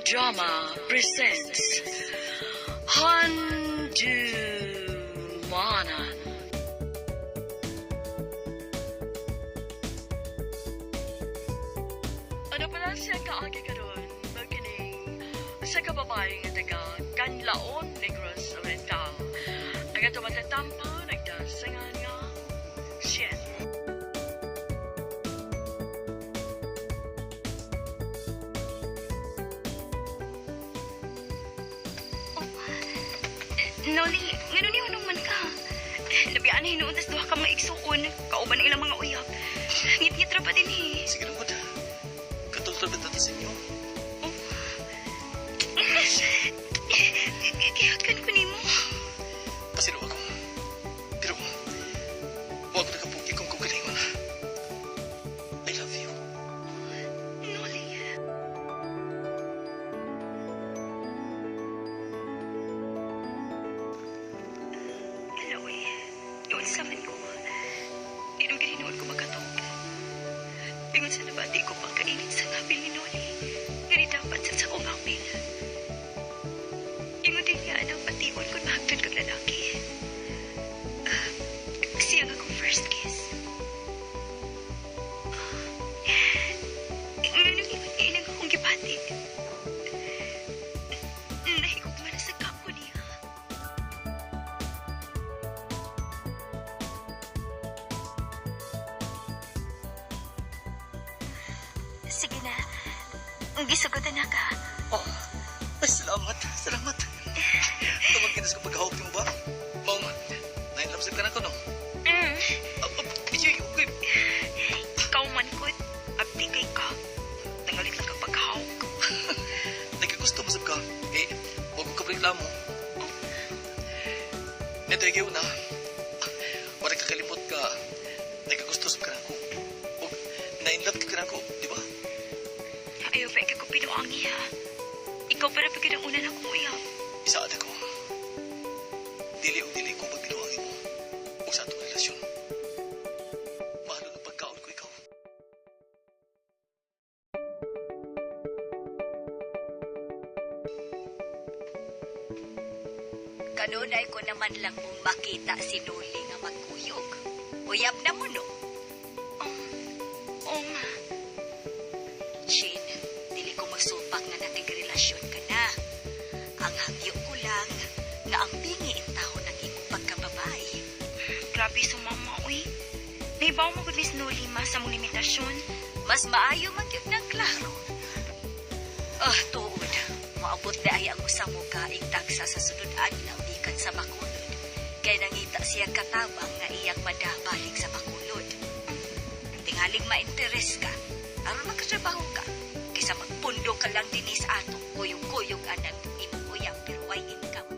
Drama presents Handumanan. Ano pala siya kaagi karon? Magining sa kababaeng taga Kanlaon, Negros Oriental. Ang ato matatampo, nagdasangan nga siya. Noli, ngano ni unong man ka? Labian na hinuuntas duha ka mga igsuon, kauban ang ilang mga uyab. Ngit-ngit ra pa din eh. Sige lang po. Katulad na sa inyo. Oh. Kiyot kan ko nimo. Pasilo ako. Pero, huwag ko nakapugi kung kugalingon. I love you. Noli. Hello eh. Iwan sa man ko. Di naman ganinoon ko magkatog. Ingon sa nabati ko pagkainit sa ngabil ni Noli. Ngani dapat sa akong ngabil. Ingon din nga dapat iwan ko mahagdan kag lalaki. Siya nga akong first kiss. Ngano inang akong gipati. Nahigog man sa kapo niya. Sige na. Gisugutan na ka. Oh, ay, salamat. Salamat. Tumagkinas ko paghahawag mo ba? Mom, nainlapsip ka na ko, no? Okay. Ikaw man ko. Abdi kay ka. Tangalit lang kang paghawag. Nagkagusto mo sab ka. Eh, huwag ko reklamo. Netagiw na. Wala kakalimot ka. Nagkagusto sab ka na ko. Huwag, nainlap ka na ko, di ba? Ayaw ba ka ko pinuangi ha? Ikaw para pagka ng una na kong uyab. Isa ada ko. Dili ko pagbinuangin mo. O sa atong relasyon. Mahalo ng pagkaon ko ikaw. Kanunay ko naman lang mong makita si Noli nga magkuyog. Uyab na mo, no? Oo nga. Chin, dili ko masupak nga nakigrelasyon ka na. Ang hangyo ko lang nga ang bingi in taho ng imong pagkababae. Grabe sumama, uy. Naibaw mo ko Miss Noli ma sa mong limitasyon. Mas maayo magyud ng klaro. Tuod. Maabot na ay ang usa mo ka tagsa sa sunod adlaw ikan sa Bacolod. Kay nangita siya katabang nga iyang madabalik sa Bacolod. Tingaling ma-interes ka, aron magkatrabaho ka. Kaysa magpundo ka lang din sa ato, kuyog-kuyog anang imong uyang pero way income.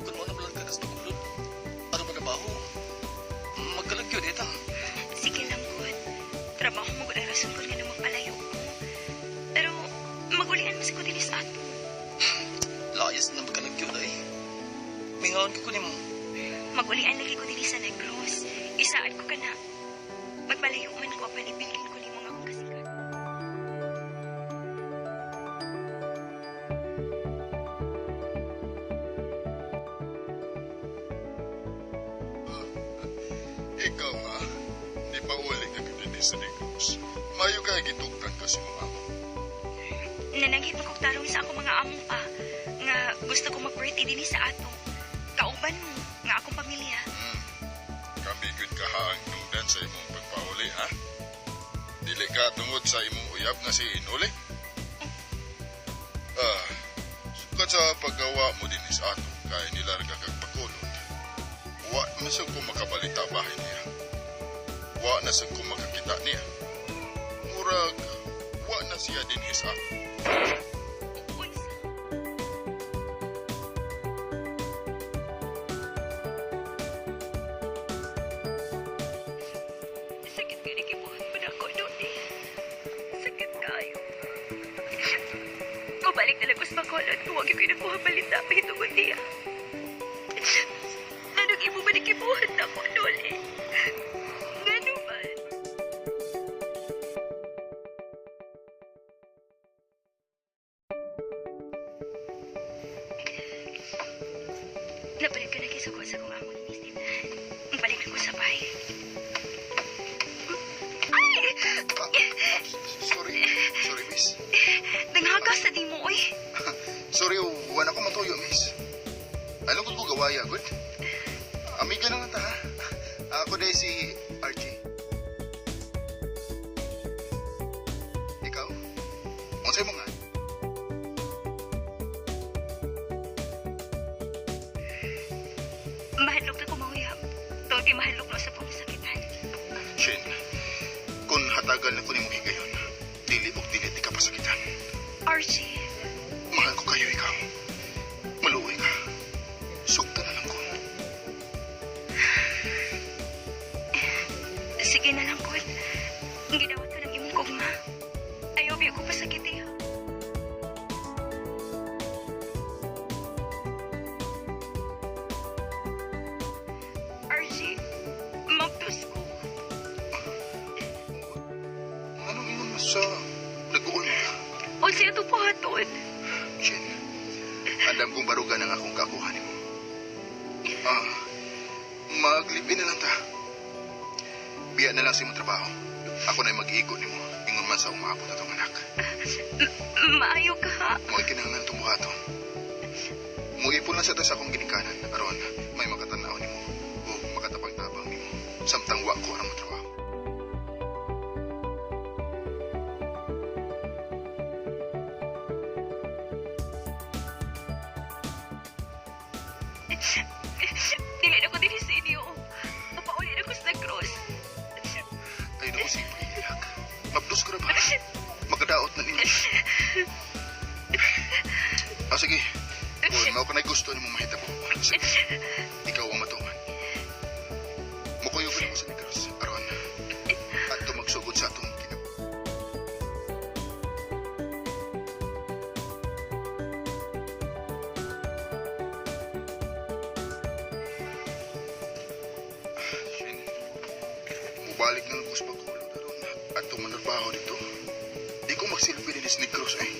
Kung mo na malang ka sa kulod, ano ba nabaho? Magkalagyo dito. Sige lang, good. Trabaho mo gud rason ko nga na magpalayo ko. Pero magulian mas ko din sa ato. Layas na magkalagyo na eh. Mingawan ko ni mo. Magulian lagi ko din sa Negros. Isaad ko ka na. Magpalayo man ko apan ibilin ko ni mo nga akong kasikat. Ikaw nga, di pa uli ka kitindi sa Negros. Mayo ka gituktan ka si mga amo. Nananghit mo kong tarong sa akong mga among pa. Nga gusto ko mag-birthday din sa ato. Kauban mo, nga akong pamilya. Kami gud kahaang tungdan sa imong pagpauli, ha? Dili ka tungod sa imong uyab nga si Inuli? Sukat sa paggawa mo din sa ato, kaya nilarga kag Bacolod. Wa masag ko makabalita bahay niya. Wa na sad ko makakita niya. Murag, wa na siya din sa ato. Unsa? Sakit ka nagibuhan mo na ako, Noli. Sakit kayo. Mabalik na lang ko sa Bacolod. Huwag yung kinakuha balita. Pahitungod niya. Manikibuhat na ko, Noli. Ngano man? Nabalik ka na kisugod sa kong amo ni Miss Tina. Balik na ko sa bahay. Sorry. Sorry, miss. Nanghagas sa di mo, oy. Sorry, wala ko matuyo, miss. Ano ko gawaya, good? Amiga na lang ta, ha? Ako dahil si RJ. Ikaw? Ang sa'yo mo nga? Mahadlok na ko mawiyap. Tawag kay mahadlok na sa pangisakitan. Shin, kung hatagal na ko ni mong higayon, dili o dili di ka pasakitan. Archie, Mahal ko kayo, ikaw. Maluwi ka. Sugta na lang ko. sige na lang, Kol. Ang gidawat ka ng imong kugma. Ayaw biyo ko pasakit eh. Archie, maptos ko. Anong ingon mo sa nag-uol mo ka? O siya ito pahatod. Shin, alam kong barugan ang akong kakuhanin mo. Maglipin na lang ta. Biya na lang sa imong trabaho. Ako na'y mag-iigot ni mo. Ingon man sa umabot na itong anak. Maayo ka ha. Mo'y kinahanglan itong buhato. Muipon lang sa ta sa akong ginikanan. Aron, may makatanaw ni mo. O makatapang-tabang ni mo. Samtang wa ko ang mo trabaho. Dili na ko din sa inyo. Papauli na ko sa cross. Ay, naku, simple ilag. Mablos ko na ba? Magkadaot na ninyo. Sige. Kung mao ka na gusto ni mo mahitabo. Sige. Ikaw ang matungan. Mukuyo ko na mo sa negros. Aron. At tumagsugod sa atong kinab. Shin, mubalik na lang ko sa pagkulod. Aron. At tumanarbaho dito. Di ko magsilbi din sa negros eh.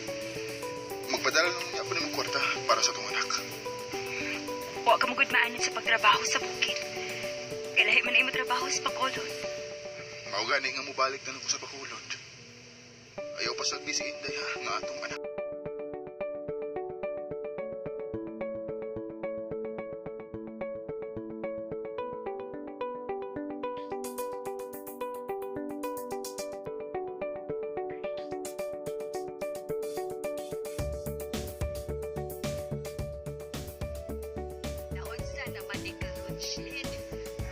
Magpadala lang niya ako ng kwarta para sa itong anak. Huwag ka magudmaanin sa pagtrabaho sa bukid. Kailahi man ay mo trabaho sa Bacolod. Maugani nga mubalik na lang ko sa Bacolod. Ayaw pa sagdi si Inday ha, nga atong anak. Naunsa naman ni karon, Shin.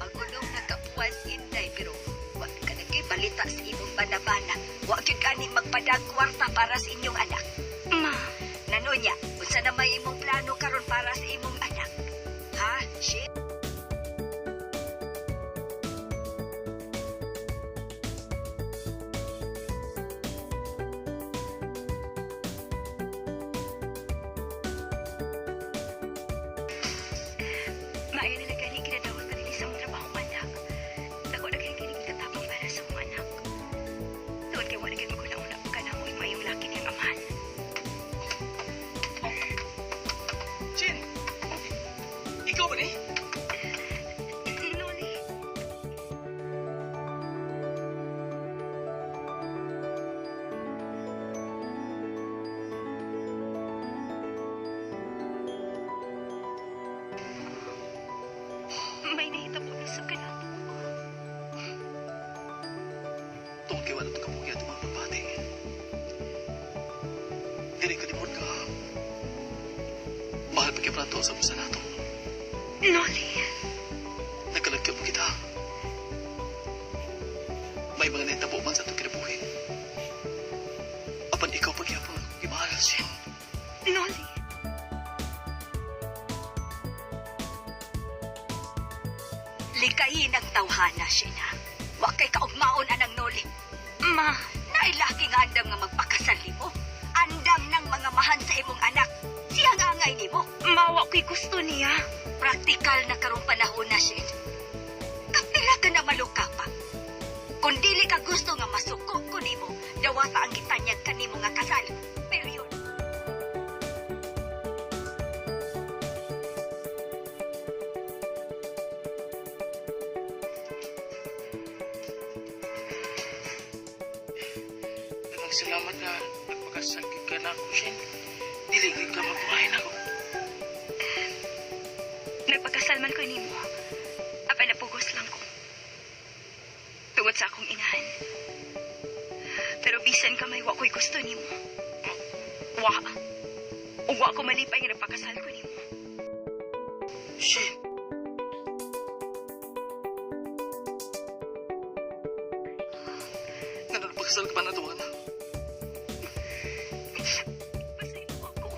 Magulong nakapuas Inday, pero wa ka balita sa imong banabana. Wa gyud kani magpadag kwarta para sa inyong anak. Ma, Nanonya, unsa na may imong plano karon para sa imong anak? Ha, Shin? maayo na lang gani kinadawat ka din sa mong trabaho, anak. Ako na gani gani katapang para sa mong anak. Tuwad kay wala gani maguna-una ka na mo yung mayong laki niyang amahan. Shin! Ikaw ba ni? Noli, may nahitabo na sa kanang Tungkol kay wala ito kabuhi at mga pagpati. Dili ka limod ka. Mahal pa kay Prato sa musa nato. Noli. Nagkalagkap mo kita. May mga naitabo man sa ito kinabuhi. Apan ikaw pagyapon akong gimahal, Shin. Noli. Likayin ang tawhana, Shin, ha? Wa kay kaugmaon anang Noli. Ma, Nailaki nga andam nga magpakasal nimo. Andam ng mga mahan sa imong anak. Siya nga angay nimo. mawa ko'y gusto niya. Praktikal na karong panahon na, Shin. Kapila ka na maluka pa. Kung dili ka gusto nga masuko ko nimo, dawata ang gitanyag kanimo nga kasal. Period. Daghang salamat nga nagpakasakit ka na ako, Shen. Dili ka magbuhayin ako. Nagpakasalman ko nimo. Apay napugos lang ko. Tungod sa akong inahan. Pero bisan ka may wa ko'y gusto nimo. Wa. Ug wa ko malipay nga nagpakasal ko nimo. Shen. Nga nagpakasal ka pa na tuwan. Pasay mo ako.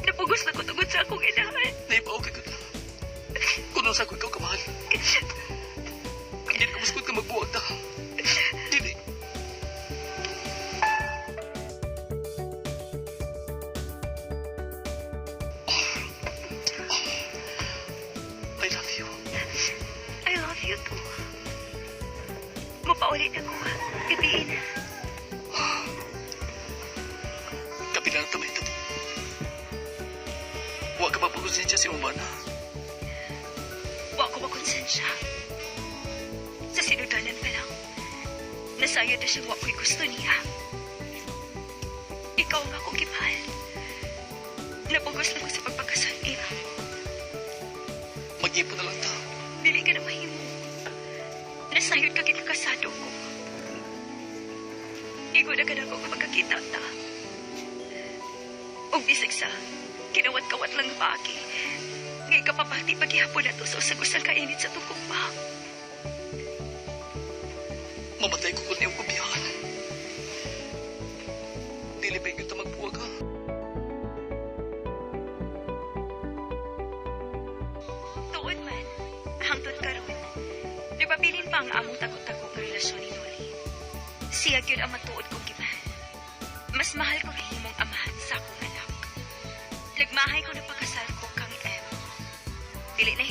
Napugos na ko tungod sa akong inahan. Naipaw ka ka. Kung sa ko ikaw kamahal. Hindi ka maskot ka magbuwag na. Dili. I love you. I love you too. Mapaulit ako. Gabiin. Kapilang tamay ito. Huwag ka mapagkusin siya si Umana. Wa ko makonsensya. Sa sinudanan pa lang, nasayod na siyang wa ko'y gusto niya. Ikaw nga akong gipahal. Napugos lang ko sa pagpagkasal niya. Mag-ipon na lang ta. Dili ka na mahimo. Nasayod ka kinakasado ko. Igo na ka na ako magkakita ta. O bisig sa kinawat-kawat lang pagi. Ngay kapapati paghihapon na to sa usag-usag kainit sa tukong pa. Mamatay ko kung niyong kubiyakan. Dili ba yung magbuwag ha? Tuon man, hangtod karon. Nagpabilin pa ang among tago-tago ng relasyon ni Noli. Siya yun ang matuod kong gimahal. Mas mahal ko rin mong amahan sa akong anak. Nagmahay ko na pagkasal ko kang M. Dili na